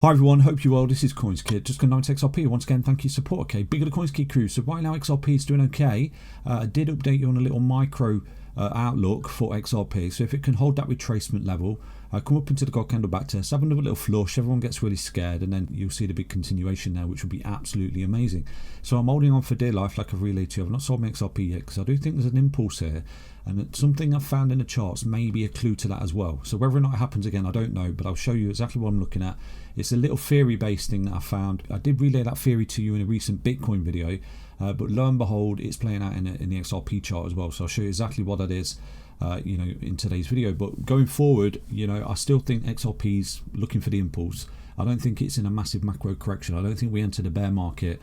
Hi everyone, hope you're well. This is CoinsKid. Just going to XRP. Once again, thank you for support. Okay, big of the CoinsKid crew. So right now XRP is doing okay. I did update you on a little micro outlook for XRP. So if it can hold that retracement level, come up into the gold candle back test, have another little flush, everyone gets really scared, and then you'll see the big continuation there, which will be absolutely amazing. So I'm holding on for dear life like I've relayed to you. I've not sold my XRP yet because I do think there's an impulse here, and something I've found in the charts may be a clue to that as well. So whether or not it happens again, I don't know, but I'll show you exactly what I'm looking at. It's a little theory-based thing that I found. I did relay that theory to you in a recent Bitcoin video, but lo and behold, it's playing out in the XRP chart as well. So I'll show you exactly what that is, in today's video. But going forward, I still think XRP's looking for the impulse. I don't think it's in a massive macro correction. I don't think we entered a bear market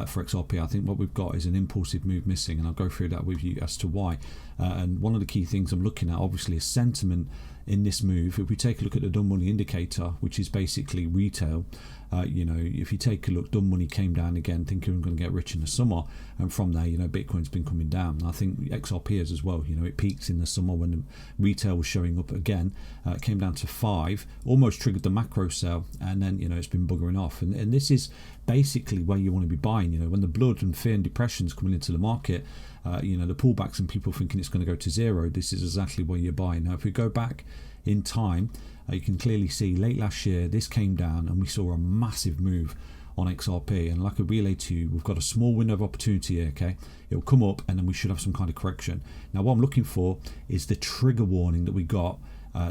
for XRP. I think what we've got is an impulsive move missing, and I'll go through that with you as to why. And one of the key things I'm looking at, obviously, is sentiment in this move. If we take a look at the done money indicator, which is basically retail, if you take a look, done money came down again, thinking we're going to get rich in the summer, and from there, Bitcoin's been coming down. And I think XRP is as well. It peaks in the summer when the retail was showing up again. It came down to 5, almost triggered the macro sell, and then it's been buggering off. And this is basically where you want to be buying. When the blood and fear and depression is coming into the market, the pullbacks and people thinking it's going to go to zero, this is exactly where you're buying. Now, if we go back in time, you can clearly see late last year this came down and we saw a massive move on XRP, and like I relayed to you, we've got a small window of opportunity here. Okay, it'll come up and then we should have some kind of correction. Now what I'm looking for is the trigger warning that we got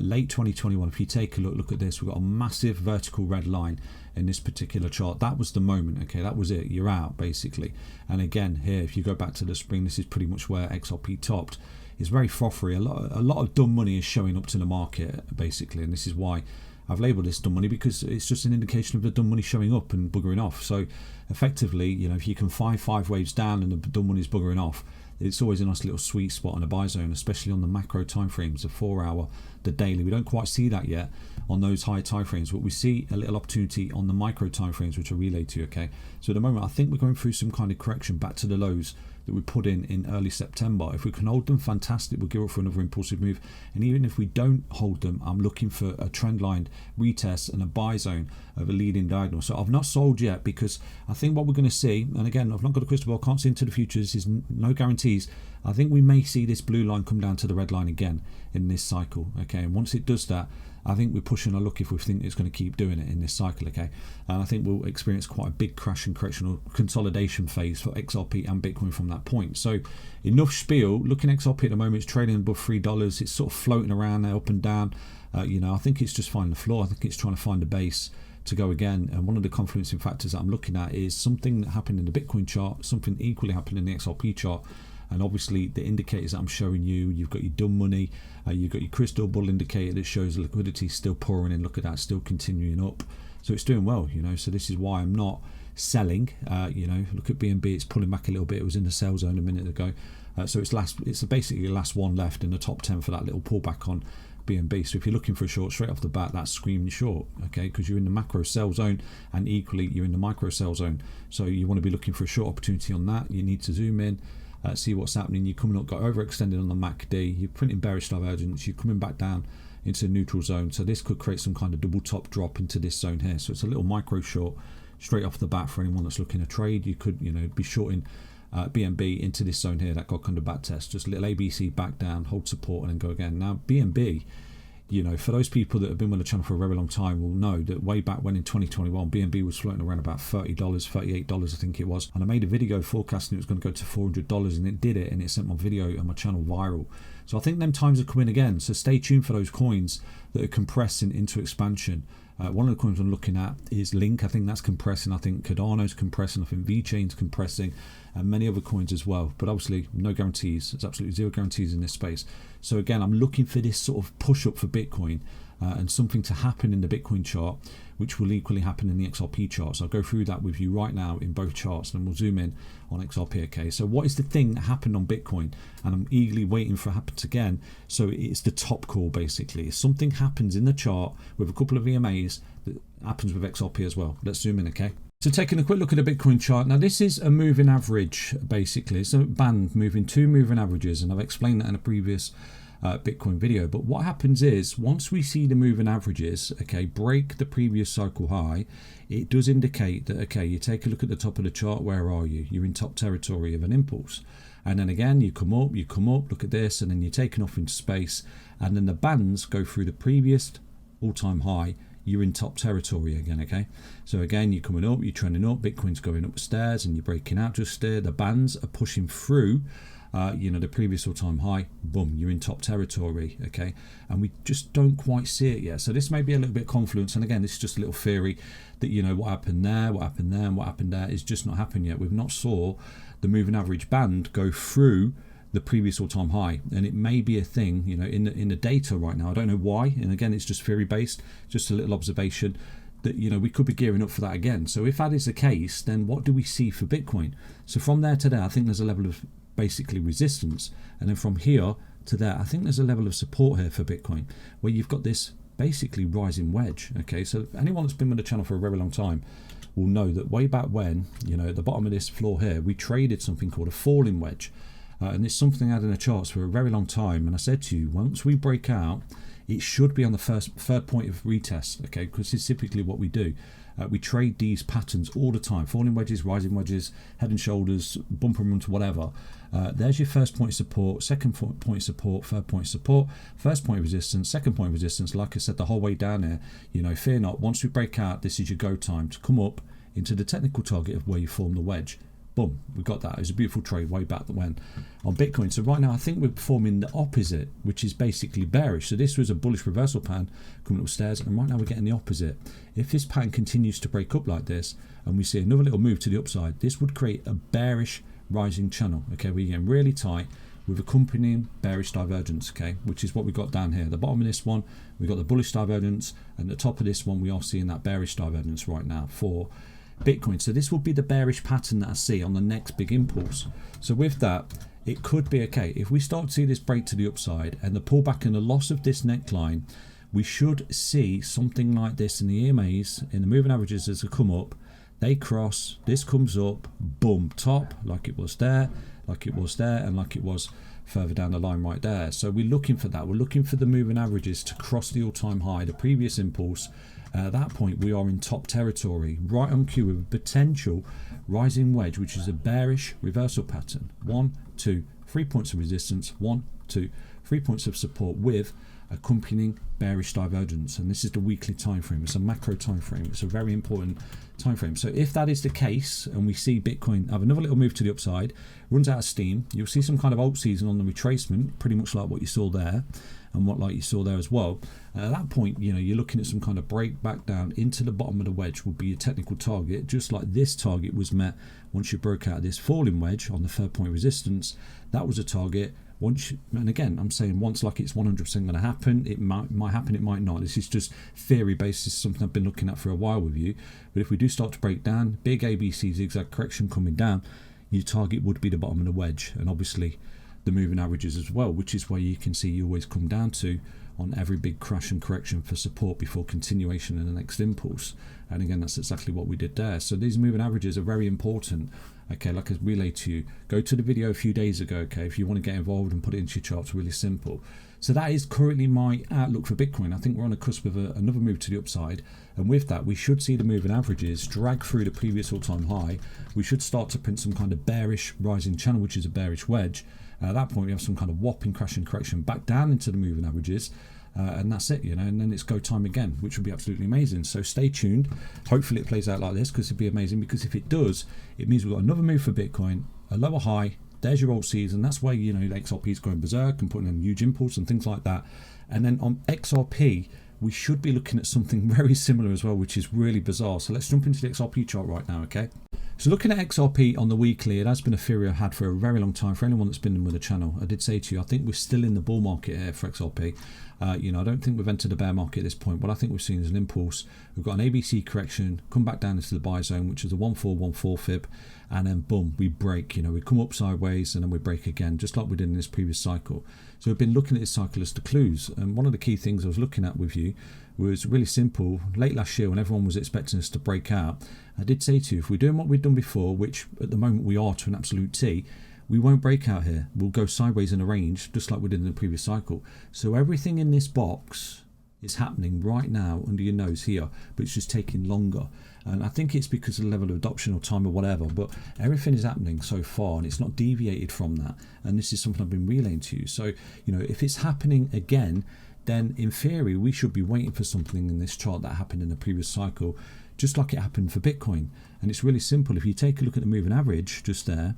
late 2021. If you take a look at this, we've got a massive vertical red line in this particular chart. That was the moment. Okay, that was it. You're out basically. And again here, if you go back to the spring, this is pretty much where XRP topped. It's very frothy. A lot of dumb money is showing up to the market basically, and this is why I've labelled this dumb money, because it's just an indication of the dumb money showing up and buggering off. So effectively, if you can find 5 waves down and the dumb money is buggering off, it's always a nice little sweet spot in a buy zone, especially on the macro time frames, the 4 hour, the daily. We don't quite see that yet on those higher time frames, but we see a little opportunity on the micro time frames, which are relayed to you. Okay, so at the moment I think we're going through some kind of correction back to the lows that we put in early September. If we can hold them, fantastic, we'll gear up for another impulsive move. And even if we don't hold them, I'm looking for a trend line retest and a buy zone of a leading diagonal. So I've not sold yet, because I think what we're going to see, and again, I've not got a crystal ball, can't see into the future, this is no guarantees. I think we may see this blue line come down to the red line again in this cycle. Okay, and once it does that, I think we're pushing our luck if we think it's going to keep doing it in this cycle. Okay, and I think we'll experience quite a big crash and correction or consolidation phase for XRP and Bitcoin from that point. So enough spiel. Looking at XRP at the moment, it's trading above $3. It's sort of floating around there, up and down. I think it's just finding the floor. I think it's trying to find a base to go again. And one of the confluencing factors that I'm looking at is something that happened in the Bitcoin chart, something equally happened in the XRP chart. And obviously the indicators that I'm showing you, you've got your dumb money, you've got your crystal ball indicator that shows liquidity still pouring in. Look at that, still continuing up. So it's doing well, so this is why I'm not selling. Look at BNB, it's pulling back a little bit. It was in the sell zone a minute ago. So it's basically the last one left in the top 10 for that little pullback on BNB. So if you're looking for a short straight off the bat, that's screaming short, okay, because you're in the macro sell zone and equally you're in the micro sell zone. So you want to be looking for a short opportunity on that. You need to zoom in. See what's happening. You're coming up, got overextended on the MACD, you're printing bearish divergence, you're coming back down into the neutral zone. So this could create some kind of double top drop into this zone here. So it's a little micro short straight off the bat for anyone that's looking to trade. You could be shorting BNB into this zone here that got kind of back test, just a little ABC back down, hold support and then go again. Now BNB, for those people that have been on the channel for a very long time will know that way back when in 2021, BNB was floating around about $30, $38 I think it was. And I made a video forecasting it was going to go to $400, and it did it, and it sent my video and my channel viral. So I think them times are coming again. So stay tuned for those coins that are compressing into expansion. One of the coins I'm looking at is Link. I think that's compressing. I think Cardano's compressing. I think VeChain's compressing, and many other coins as well. But obviously, no guarantees. There's absolutely zero guarantees in this space. So again, I'm looking for this sort of push up for Bitcoin and something to happen in the Bitcoin chart, which will equally happen in the XRP chart. So I'll go through that with you right now in both charts, and we'll zoom in on XRP. Okay, so what is the thing that happened on Bitcoin? And I'm eagerly waiting for it happens again. So it's the top call basically. If something happens in the chart with a couple of EMAs, that happens with XRP as well. Let's zoom in, okay? So taking a quick look at the Bitcoin chart. Now this is a moving average basically. It's a band moving, 2 moving averages, and I've explained that in a previous Bitcoin video. But what happens is once we see the moving averages, okay, break the previous cycle high, it does indicate that, okay, you take a look at the top of the chart, where are you? You're in top territory of an impulse. And then again, you come up, look at this, and then you're taken off into space, and then the bands go through the previous all-time high. You're in top territory again, okay? So again, you're coming up, you're trending up, Bitcoin's going up the stairs, and you're breaking out just there. The bands are pushing through the previous all-time high. Boom, you're in top territory, okay? And we just don't quite see it yet. So this may be a little bit confluence, and again, this is just a little theory that, what happened there, what happened there, and what happened there is just not happened yet. We've not saw the moving average band go through the previous all-time high, and it may be a thing, in the data right now. I don't know why, and again, it's just theory based, just a little observation that we could be gearing up for that again. So if that is the case, then what do we see for Bitcoin? So from there to there, I think there's a level of basically resistance, and then from here to there, I think there's a level of support here for Bitcoin, where you've got this basically rising wedge. Okay, so anyone that's been with the channel for a very long time will know that way back when, at the bottom of this floor here, we traded something called a falling wedge. And it's something I had in the charts for a very long time. And I said to you, once we break out, it should be on the third point of retest, okay? Because it's typically what we do. We trade these patterns all the time: falling wedges, rising wedges, head and shoulders, bumper runs, whatever. There's your first point of support, second point of support, third point of support, first point of resistance, second point of resistance. Like I said, the whole way down here, fear not. Once we break out, this is your go time to come up into the technical target of where you form the wedge. Boom, we got that. It was a beautiful trade way back when on Bitcoin. So right now I think we're performing the opposite, which is basically bearish. So this was a bullish reversal pattern coming upstairs, and right now we're getting the opposite. If this pattern continues to break up like this and we see another little move to the upside, this would create a bearish rising channel. Okay, we're getting really tight with accompanying bearish divergence, okay, which is what we got down here. The bottom of this one, we got the bullish divergence, and the top of this one, we are seeing that bearish divergence right now for Bitcoin. So this will be the bearish pattern that I see on the next big impulse. So with that, it could be okay. If we start to see this break to the upside and the pullback and the loss of this neckline, we should see something like this in the EMAs, in the moving averages as they come up. They cross, this comes up, boom, top, like it was there, like it was there, and like it was further down the line right there. So we're looking for that. We're looking for the moving averages to cross the all-time high, the previous impulse. At that point, we are in top territory, right on cue with a potential rising wedge, which is a bearish reversal pattern. 1, 2, 3 points of resistance, 1, 2, 3 points of support with accompanying bearish divergence. And this is the weekly time frame. It's a macro time frame. It's a very important time frame. So if that is the case, and we see Bitcoin have another little move to the upside, runs out of steam, you'll see some kind of alt season on the retracement, pretty much like what you saw there, and like you saw there as well. At that point, you're looking at some kind of break back down into the bottom of the wedge will be your technical target, just like this target was met once you broke out of this falling wedge on the third point resistance. That was a target. And again, I'm saying once, like it's 100% going to happen. It might happen, it might not. This is just theory based. This is something I've been looking at for a while with you. But if we do start to break down, big ABC zigzag correction coming down, your target would be the bottom of the wedge, and obviously the moving averages as well, which is where you can see you always come down to on every big crash and correction for support before continuation in the next impulse. And again, that's exactly what we did there. So these moving averages are very important. Okay, like I relayed to you, go to the video a few days ago, okay, if you want to get involved and put it into your charts. Really simple. So that is currently my outlook for Bitcoin. I think we're on the cusp of another move to the upside, and with that we should see the moving averages drag through the previous all-time high. We should start to print some kind of bearish rising channel, which is a bearish wedge. At that point we have some kind of whopping crash and correction back down into the moving averages, and that's it, and then it's go time again, which would be absolutely amazing. So stay tuned. Hopefully it plays out like this, because it'd be amazing, because if it does, it means we've got another move for Bitcoin, a lower high. There's your alt season. That's why the XRP is going berserk and putting in huge impulse and things like that. And then on XRP, we should be looking at something very similar as well, which is really bizarre. So let's jump into the XRP chart right now, okay? So looking at XRP on the weekly, it has been a theory I've had for a very long time. For anyone that's been with the channel, I did say to you, I think we're still in the bull market here for XRP. I don't think we've entered the bear market at this point. What I think we've seen is an impulse. We've got an ABC correction, come back down into the buy zone, which is a 1414 fib, and then boom, we break. We come up sideways and then we break again, just like we did in this previous cycle. So we've been looking at this cycle as the clues, and one of the key things I was looking at with you was really simple. Late last year, when everyone was expecting us to break out, I did say to you, if we're doing what we've done before, which at the moment we are to an absolute T, we won't break out here. We'll go sideways in a range, just like we did in the previous cycle. So everything in this box is happening right now under your nose here, but it's just taking longer. And I think it's because of the level of adoption or time or whatever, but everything is happening so far and it's not deviated from that. And this is something I've been relaying to you. So, if it's happening again, then in theory, we should be waiting for something in this chart that happened in the previous cycle, just like it happened for Bitcoin. And it's really simple. If you take a look at the moving average just there,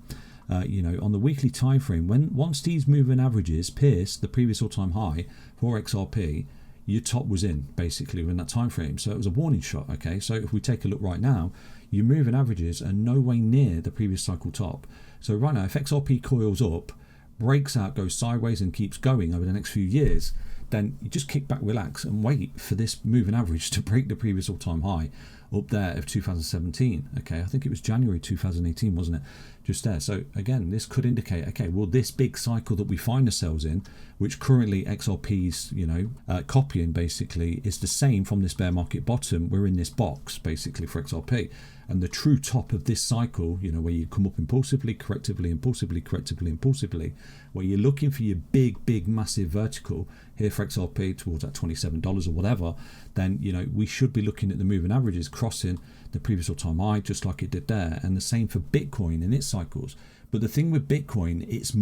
on the weekly time frame, once these moving averages pierce the previous all-time high for XRP, your top was in basically in that time frame. So it was a warning shot. Okay, so if we take a look right now, your moving averages are no way near the previous cycle top. So right now, if XRP coils up, breaks out, goes sideways and keeps going over the next few years, then you just kick back, relax and wait for this moving average to break the previous all-time high up there of 2017. Okay, I think it was January 2018, wasn't it? Just there. So again, this could indicate, okay, well, this big cycle that we find ourselves in, which currently XRP's, copying basically, is the same from this bear market bottom. We're in this box basically for XRP. And the true top of this cycle, where you come up impulsively, correctively, impulsively, correctively, impulsively, where you're looking for your big, massive vertical here for XRP towards that $27 or whatever, then, we should be looking at the moving averages crossing the previous all-time high, just like it did there. And the same for Bitcoin in its cycles. But the thing with Bitcoin, it's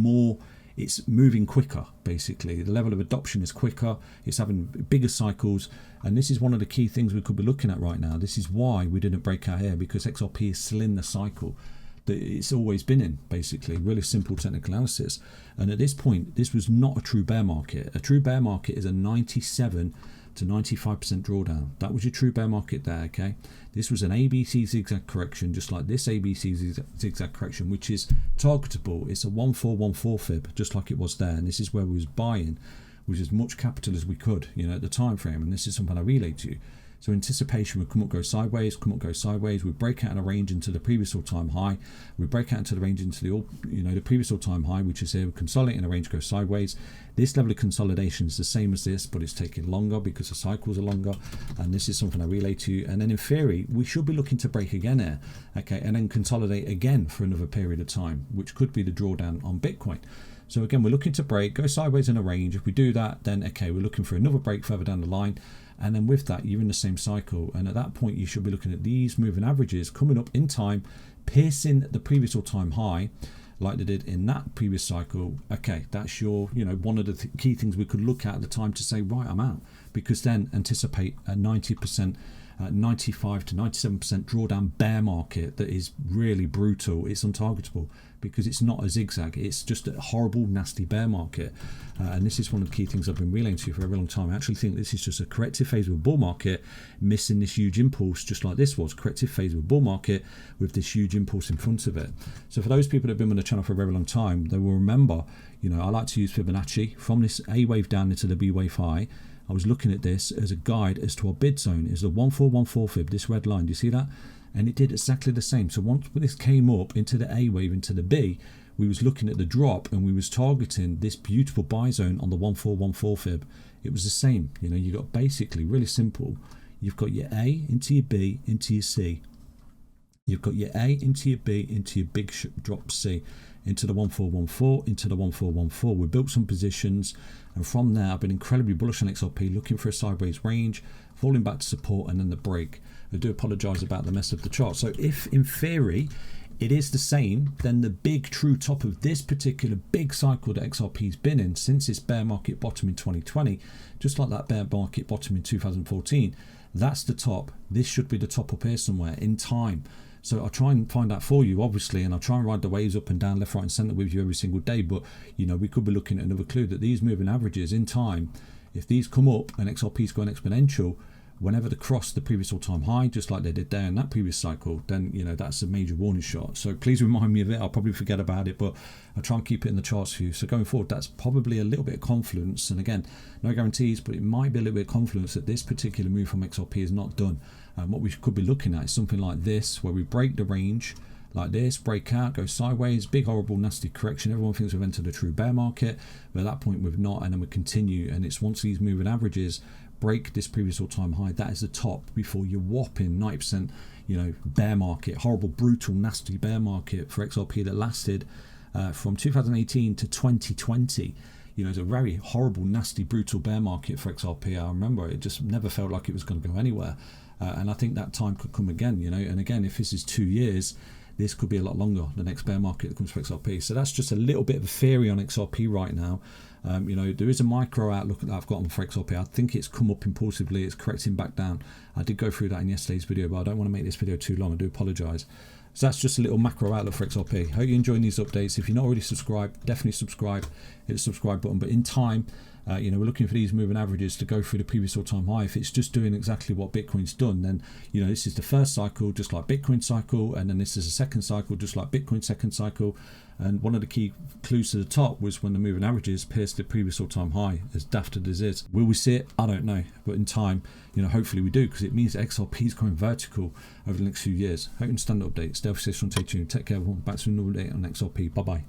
moving quicker, basically. The level of adoption is quicker. It's having bigger cycles. And this is one of the key things we could be looking at right now. This is why we didn't break out here, because XRP is still in the cycle that it's always been in, basically. Really simple technical analysis. And at this point, this was not a true bear market. A true bear market is a 97 to 95% drawdown. That was your true bear market there, okay? This was an ABC zigzag correction, just like this ABC zigzag correction, which is targetable. It's a 1414 fib, just like it was there. And this is where we was buying with as much capital as we could, at the time frame. And this is something I relayed to you. So anticipation would come up, go sideways, we break out in a range into the previous all-time high, we break out into the range into the previous all-time high, which is here, we consolidate in a range, go sideways. This level of consolidation is the same as this, but it's taking longer because the cycles are longer, and this is something I relay to you. And then in theory, we should be looking to break again here, okay, and then consolidate again for another period of time, which could be the drawdown on Bitcoin. So again, we're looking to break, go sideways in a range. If we do that, then okay, we're looking for another break further down the line. And then with that, you're in the same cycle. And at that point, you should be looking at these moving averages coming up in time, piercing the previous all-time high, like they did in that previous cycle. Okay, that's your, one of the key things we could look at the time to say, right, I'm out. Because then anticipate a 90%, 95 to 97% drawdown bear market that is really brutal. It's untargetable because it's not a zigzag. It's just a horrible, nasty bear market. And this is one of the key things I've been relaying to you for a very long time. I actually think this is just a corrective phase of a bull market missing this huge impulse, just like this was. Corrective phase of a bull market with this huge impulse in front of it. So for those people that have been on the channel for a very long time, they will remember, I like to use Fibonacci from this A wave down into the B wave high. I was looking at this as a guide as to our bid zone is the 1414 fib, this red line. Do you see that? And it did exactly the same. So once this came up into the A wave, into the B, we was looking at the drop and we was targeting this beautiful buy zone on the 1414 fib. It was the same. You got basically really simple. You've got your A into your B into your C. You've got your A into your B into your big drop C, into the 1414, into the 1414. We built some positions, and from there I've been incredibly bullish on XRP, looking for a sideways range, falling back to support, and then the break. I do apologize about the mess of the chart. So if in theory it is the same, then the big true top of this particular big cycle that XRP's been in since its bear market bottom in 2020, just like that bear market bottom in 2014, that's the top. This should be the top up here somewhere in time. So I'll try and find that for you, obviously, and I'll try and ride the waves up and down, left, right, and centre with you every single day. But, we could be looking at another clue that these moving averages in time, if these come up and XRP's going exponential, whenever they cross the previous all-time high, just like they did there in that previous cycle, then, that's a major warning shot. So please remind me of it. I'll probably forget about it, but I'll try and keep it in the charts for you. So going forward, that's probably a little bit of confluence. And again, no guarantees, but it might be a little bit of confluence that this particular move from XRP is not done. What we could be looking at is something like this, where we break the range like this, break out, go sideways, big, horrible, nasty correction. Everyone thinks we've entered a true bear market, but at that point we've not, and then we continue. And it's once these moving averages break this previous all-time high, that is the top before your whopping 90%, bear market, horrible, brutal, nasty bear market for XRP that lasted from 2018 to 2020. You know, it's a very horrible, nasty, brutal bear market for XRP. I remember it just never felt like it was going to go anywhere. And I think that time could come again, you know. And again, if this is 2 years, this could be a lot longer, the next bear market that comes for XRP. So that's just a little bit of a theory on XRP right now. You know, there is a micro outlook that I've got on for XRP. I think it's come up impulsively. It's correcting back down. I did go through that in yesterday's video, but I don't want to make this video too long. I do apologise. So that's just a little macro outlook for XRP. Hope you're enjoying these updates. If you're not already subscribed, definitely subscribe. Hit the subscribe button. But in time, you know, we're looking for these moving averages to go through the previous all-time high. If it's just doing exactly what Bitcoin's done, then, you know, this is the first cycle, just like Bitcoin cycle, and then this is a second cycle, just like Bitcoin second cycle. And one of the key clues to the top was when the moving averages pierced the previous all-time high, as daft as this is. Will we see it? I don't know. But in time, you know, hopefully we do, because it means XRP is going vertical over the next few years. Hope you understand the update. Stay safe and stay tuned. Take care, everyone. Back to another update on XRP. Bye-bye.